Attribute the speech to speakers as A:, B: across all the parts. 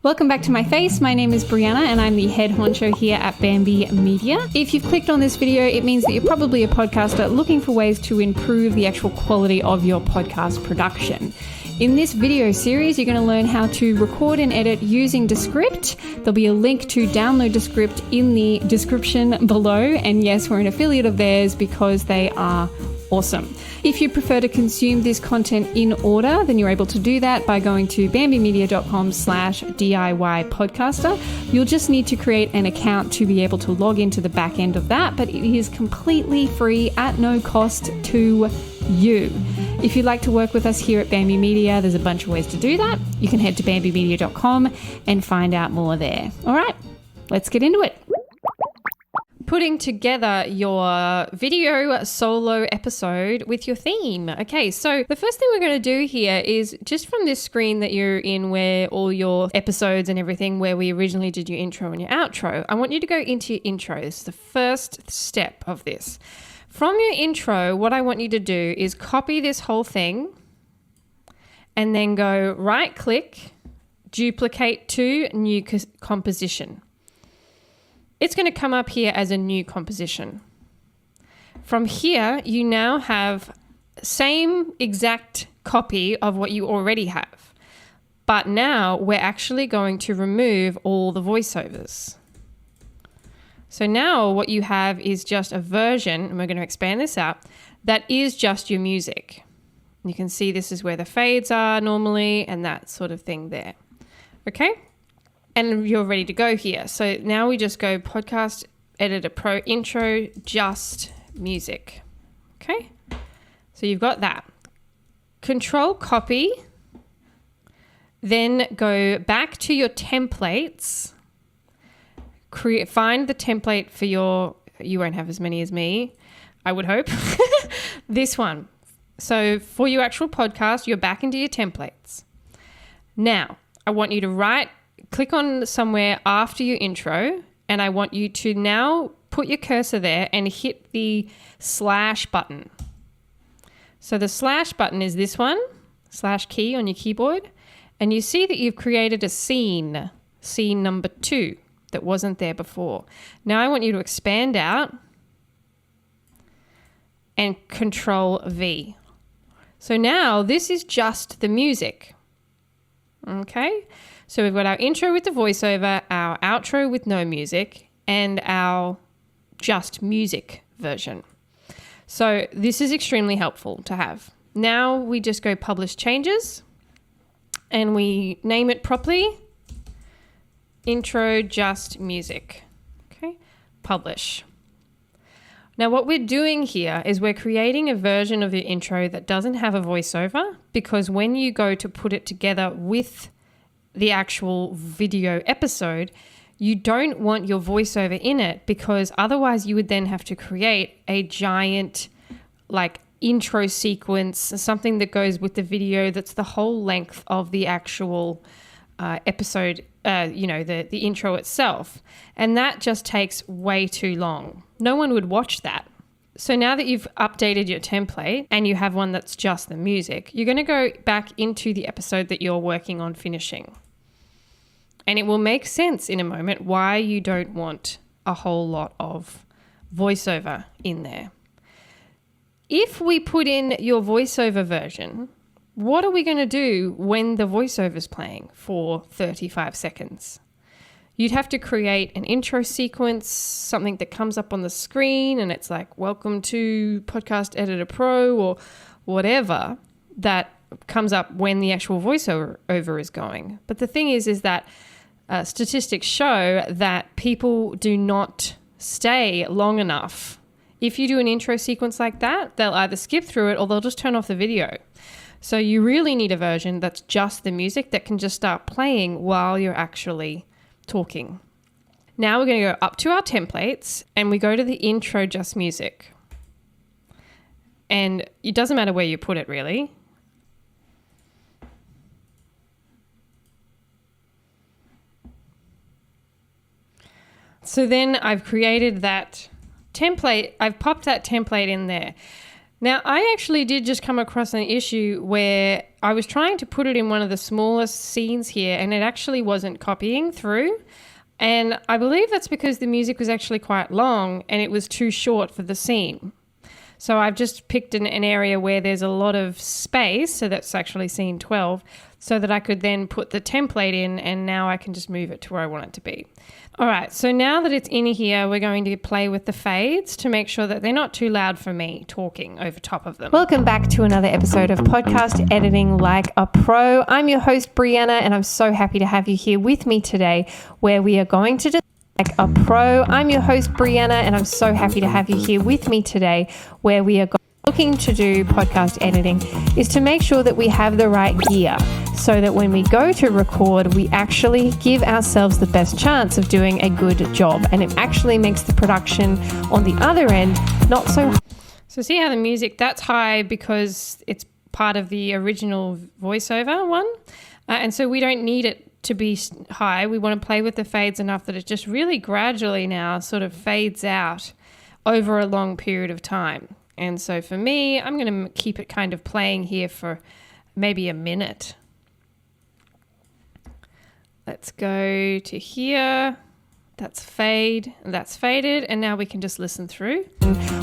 A: Welcome back to my face. My name is Brianna and I'm the head honcho here at Bamby Media. If you've clicked on this video, it means that you're probably a podcaster looking for ways to improve the actual quality of your podcast production. In this video series, you're going to learn how to record and edit using Descript. There'll be a link to download Descript in the description below. And yes, we're an affiliate of theirs because they are awesome. If you prefer to consume this content in order, then you're able to do that by going to bambymedia.com/DIY podcaster. You'll just need to create an account to be able to log into the back end of that, but it is completely free at no cost to you. If you'd like to work with us here at Bamby Media, there's a bunch of ways to do that. You can head to bambymedia.com and find out more there. All right, let's get into it. Putting together your video solo episode with your theme. Okay, so the first thing we're going to do here is just from this screen that you're in where all your episodes and everything, where we originally did your intro and your outro, I want you to go into your intro. This is the first step of this. From your intro, what I want you to do is copy this whole thing and then go right click, duplicate to new composition. It's going to come up here as a new composition. From here, you now have same exact copy of what you already have. But now we're actually going to remove all the voiceovers. So now what you have is just a version, and we're going to expand this out, that is just your music. You can see this is where the fades are normally and that sort of thing there. Okay? And you're ready to go here. So now we just go Podcast Editor Pro Intro, just music. Okay? So you've got that. Control copy. Then go back to your templates. Find the template for you won't have as many as me, I would hope. This one. So for your actual podcast, you're back into your templates. Now, I want you to click on somewhere after your intro, and I want you to now put your cursor there and hit the slash button. So the slash button is this one, slash key on your keyboard, and you see that you've created a scene number 2 that wasn't there before. Now I want you to expand out and Control V. So now this is just the music. Okay? So we've got our intro with the voiceover, our outro with no music, and our just music version. So this is extremely helpful to have. Now we just go publish changes and we name it properly. Intro, just music. Okay, publish. Now what we're doing here is we're creating a version of your intro that doesn't have a voiceover, because when you go to put it together with the actual video episode, you don't want your voiceover in it, because otherwise you would then have to create a giant intro sequence, something that goes with the video that's the whole length of the actual episode, the intro itself. And that just takes way too long. No one would watch that. So now that you've updated your template and you have one that's just the music, you're going to go back into the episode that you're working on finishing. And it will make sense in a moment why you don't want a whole lot of voiceover in there. If we put in your voiceover version, what are we going to do when the voiceover is playing for 35 seconds? You'd have to create an intro sequence, something that comes up on the screen and it's like, welcome to Podcast Editor Pro or whatever that comes up when the actual voiceover is going. But the thing is that statistics show that people do not stay long enough. If you do an intro sequence like that, they'll either skip through it or they'll just turn off the video. So you really need a version that's just the music that can just start playing while you're actually talking. Now we're going to go up to our templates and we go to the intro just music. And it doesn't matter where you put it really. So then I've created that template. I've popped that template in there. Now, I actually did just come across an issue where I was trying to put it in one of the smallest scenes here and it actually wasn't copying through. And I believe that's because the music was actually quite long and it was too short for the scene. So I've just picked an area where there's a lot of space, so that's actually scene 12, so that I could then put the template in and now I can just move it to where I want it to be. All right, so now that it's in here, we're going to play with the fades to make sure that they're not too loud for me talking over top of them. Welcome back to another episode of Podcast Editing Like a Pro. I'm your host, Brianna, and I'm so happy to have you here with me today where we are going to like a pro. I'm your host, Brianna, and I'm so happy to have you here with me today where we are looking to do podcast editing is to make sure that we have the right gear so that when we go to record, we actually give ourselves the best chance of doing a good job. And it actually makes the production on the other end not so high. So see how the music, that's high because it's part of the original voiceover one. And so we don't need it to be high. We want to play with the fades enough that it just really gradually now sort of fades out over a long period of time. And so for me, I'm going to keep it kind of playing here for maybe a minute. Let's go to here. That's fade, and that's faded, and now we can just listen through.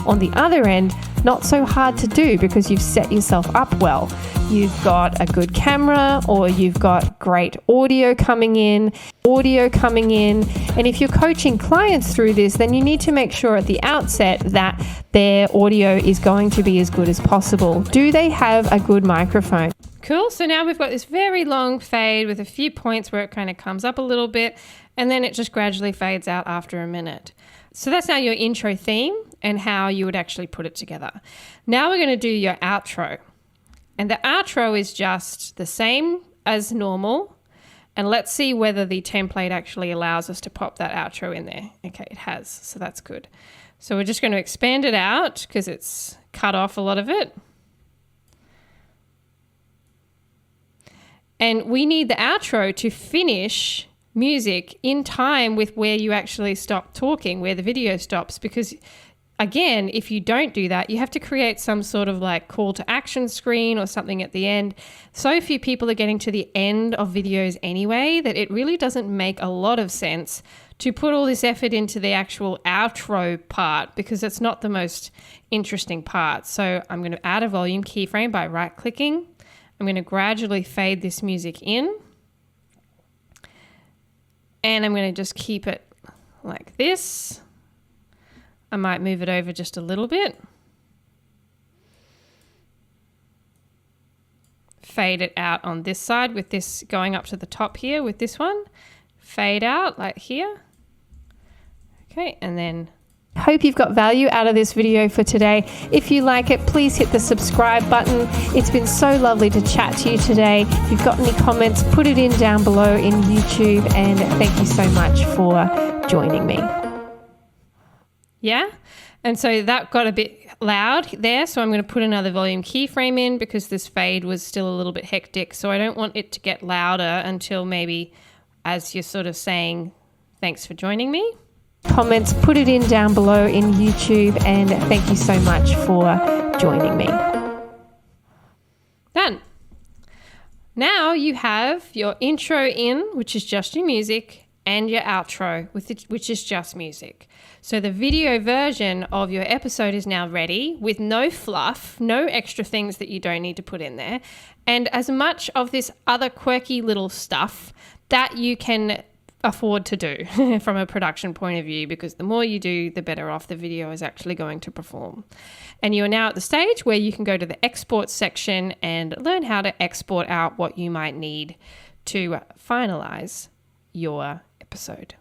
A: On the other end, not so hard to do because you've set yourself up well. You've got a good camera or you've got great audio coming in. And if you're coaching clients through this, then you need to make sure at the outset that their audio is going to be as good as possible. Do they have a good microphone? Cool. So now we've got this very long fade with a few points where it kind of comes up a little bit and then it just gradually fades out after a minute. So that's now your intro theme and how you would actually put it together. Now we're going to do your outro. And the outro is just the same as normal. And let's see whether the template actually allows us to pop that outro in there. Okay, it has. So that's good. So we're just going to expand it out because it's cut off a lot of it. And we need the outro to finish music in time with where you actually stop talking, where the video stops. Because again, if you don't do that, you have to create some sort of like call to action screen or something at the end. So few people are getting to the end of videos anyway that it really doesn't make a lot of sense to put all this effort into the actual outro part because it's not the most interesting part. So I'm going to add a volume keyframe by right clicking. I'm going to gradually fade this music in. And I'm going to just keep it like this. I might move it over just a little bit. Fade it out on this side with this going up to the top here with this one. Fade out like here. Okay, and then hope you've got value out of this video for today. If you like it, please hit the subscribe button. It's been so lovely to chat to you today. If you've got any comments, put it in down below in YouTube, and thank you so much for joining me. Yeah, and so that got a bit loud there, so I'm going to put another volume keyframe in because this fade was still a little bit hectic, so I don't want it to get louder until maybe as you're sort of saying, thanks for joining me. Comments, put it in down below in YouTube, and thank you so much for joining me. Done. Now you have your intro in, which is just your music, and your outro, which is just music. So the video version of your episode is now ready with no fluff, no extra things that you don't need to put in there, and as much of this other quirky little stuff that you can afford to do from a production point of view, because the more you do, the better off the video is actually going to perform. And you are now at the stage where you can go to the export section and learn how to export out what you might need to finalize your episode.